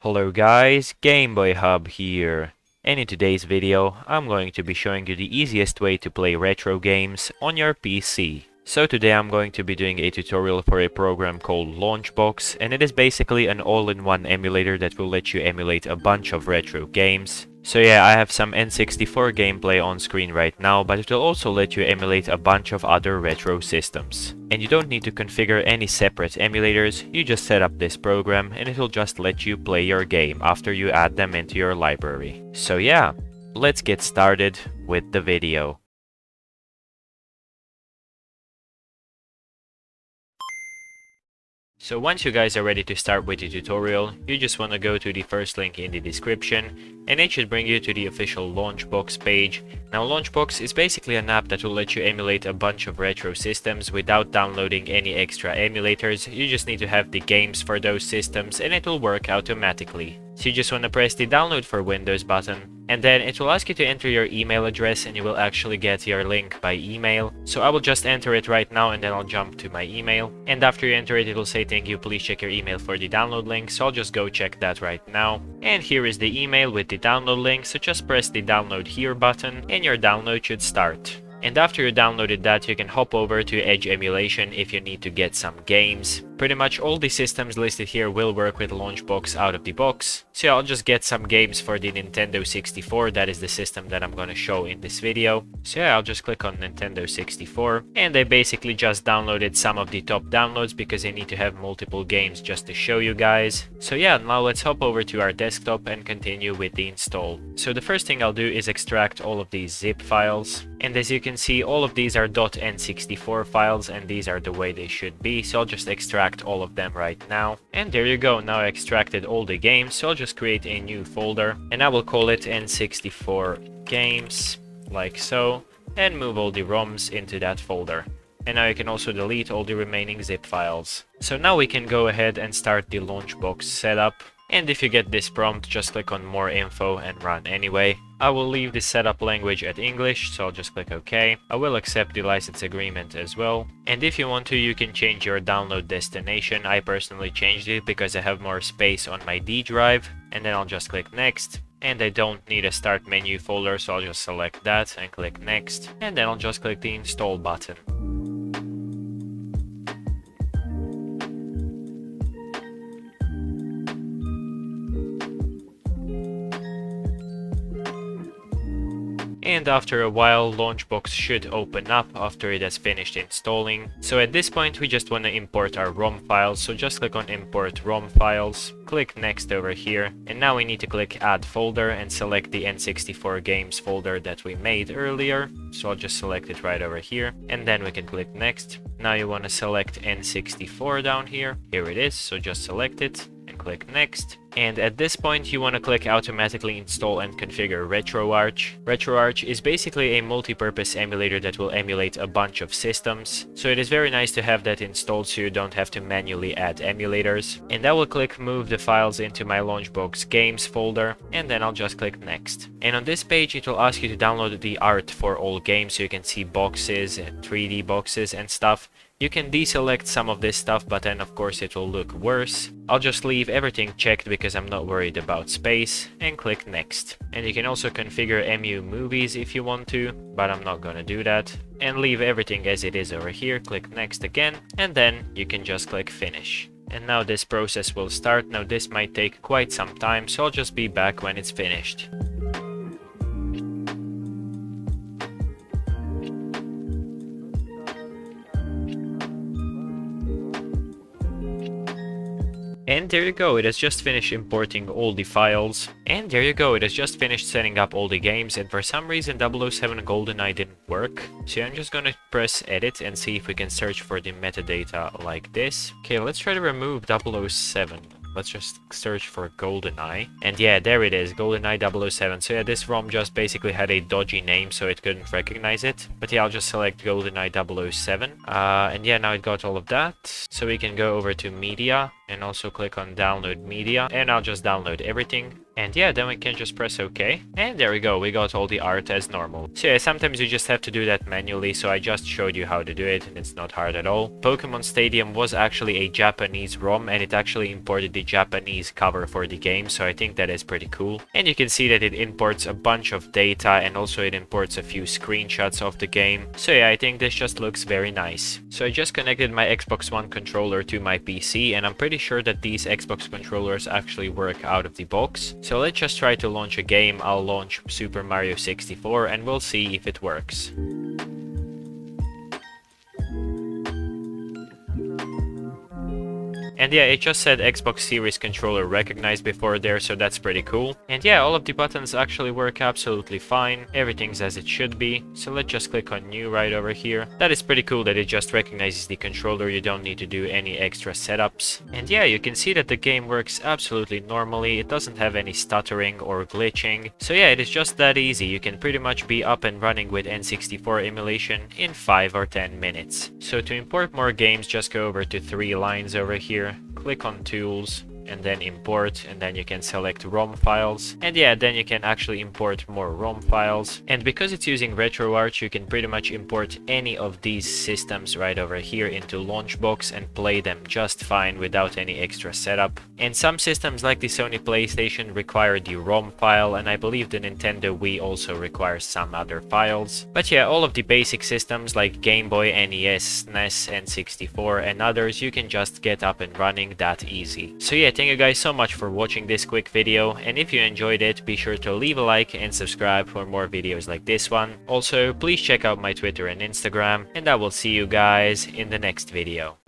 Hello guys, Gameboy Hub here, and in today's video I'm going to be showing you the easiest way to play retro games on your PC. So today I'm going to be doing a tutorial for a program called LaunchBox, and it is basically an all-in-one emulator that will let you emulate a bunch of retro games. So yeah, I have some N64 gameplay on screen right now, but it will also let you emulate a bunch of other retro systems. And you don't need to configure any separate emulators, you just set up this program and it will just let you play your game after you add them into your library. So yeah, let's get started with the video. So once you guys are ready to start with the tutorial, you just want to go to the first link in the description, and it should bring you to the official LaunchBox page. Now LaunchBox is basically an app that will let you emulate a bunch of retro systems without downloading any extra emulators. You just need to have the games for those systems and it will work automatically. So you just want to press the download for Windows button, and then it will ask you to enter your email address and you will actually get your link by email. So I will just enter it right now and then I'll jump to my email. And after you enter it, it will say thank you, please check your email for the download link. So I'll just go check that right now. And here is the email with the download link. So just press the download here button and your download should start. And after you downloaded that, you can hop over to Edge Emulation if you need to get some games. Pretty much all the systems listed here will work with LaunchBox out of the box. So I'll just get some games for the Nintendo 64, that is the system that I'm gonna show in this video. So yeah, I'll just click on Nintendo 64. And I basically just downloaded some of the top downloads because I need to have multiple games just to show you guys. So yeah, now let's hop over to our desktop and continue with the install. So the first thing I'll do is extract all of these zip files. And as you can see, all of these are .n64 files and these are the way they should be. So I'll just extract all of them right now. And there you go, now I extracted all the games. So I'll just create a new folder and I will call it N64 games, like so, and move all the ROMs into that folder. And now you can also delete all the remaining zip files. So now we can go ahead and start the LaunchBox setup. And if you get this prompt, just click on more info and run anyway. I will leave the setup language at English, so I'll just click OK. I will accept the license agreement as well. And if you want to, you can change your download destination. I personally changed it because I have more space on my D drive. And then I'll just click next. And I don't need a start menu folder, so I'll just select that and click next. And then I'll just click the install button. And after a while, LaunchBox should open up after it has finished installing. So at this point, we just want to import our ROM files. So just click on Import ROM Files, click Next over here. And now we need to click Add Folder and select the N64 Games folder that we made earlier. So I'll just select it right over here. And then we can click Next. Now you want to select N64 down here. Here it is, so just select it. Click Next. And at this point you want to click Automatically Install and Configure RetroArch. RetroArch is basically a multi-purpose emulator that will emulate a bunch of systems. So it is very nice to have that installed so you don't have to manually add emulators. And I will click Move the files into my LaunchBox Games folder, and then I'll just click Next. And on this page it will ask you to download the art for all games so you can see boxes and 3D boxes and stuff. You can deselect some of this stuff, but then of course it will look worse. I'll just leave everything checked because I'm not worried about space, and click Next. And you can also configure MU movies if you want to, but I'm not gonna do that. And leave everything as it is over here, click Next again, and then you can just click Finish. And now this process will start. Now this might take quite some time, so I'll just be back when it's finished. And there you go, it has just finished importing all the files. And there you go, it has just finished setting up all the games, and for some reason 007 GoldenEye didn't work. So I'm just gonna press edit and see if we can search for the metadata like this. Okay, let's try to remove 007. Let's just search for GoldenEye. And yeah, there it is, GoldenEye 007. So yeah, this ROM just basically had a dodgy name, so it couldn't recognize it. But yeah, I'll just select GoldenEye 007. And yeah, now it got all of that. So we can go over to Media. and also click on download media, and I'll just download everything. And yeah, then we can just press OK. And there we go, we got all the art as normal. So yeah, sometimes you just have to do that manually, so I just showed you how to do it, and it's not hard at all. Pokemon Stadium was actually a Japanese ROM, and it actually imported the Japanese cover for the game, so I think that is pretty cool. And you can see that it imports a bunch of data, and also it imports a few screenshots of the game. So yeah, I think this just looks very nice. So I just connected my Xbox One controller to my PC, and I'm pretty sure that these Xbox controllers actually work out of the box. So let's just try to launch a game. I'll launch Super Mario 64 and we'll see if it works. And yeah, it just said Xbox Series controller recognized before there, so that's pretty cool. And yeah, all of the buttons actually work absolutely fine. Everything's as it should be. So let's just click on new right over here. That is pretty cool that it just recognizes the controller. You don't need to do any extra setups. And yeah, you can see that the game works absolutely normally. It doesn't have any stuttering or glitching. So yeah, it is just that easy. You can pretty much be up and running with N64 emulation in 5 or 10 minutes. So to import more games, just go over to 3 lines over here. Click on Tools, and then Import, and then you can select ROM files. And yeah, then you can actually import more ROM files. And because it's using RetroArch, you can pretty much import any of these systems right over here into LaunchBox and play them just fine without any extra setup. And some systems like the Sony PlayStation require the ROM file, and I believe the Nintendo Wii also requires some other files. But yeah, all of the basic systems like Game Boy, NES, SNES, N64 and others, you can just get up and running that easy. So yeah, thank you guys so much for watching this quick video, and if you enjoyed it, be sure to leave a like and subscribe for more videos like this one. Also, please check out my Twitter and Instagram, and I will see you guys in the next video.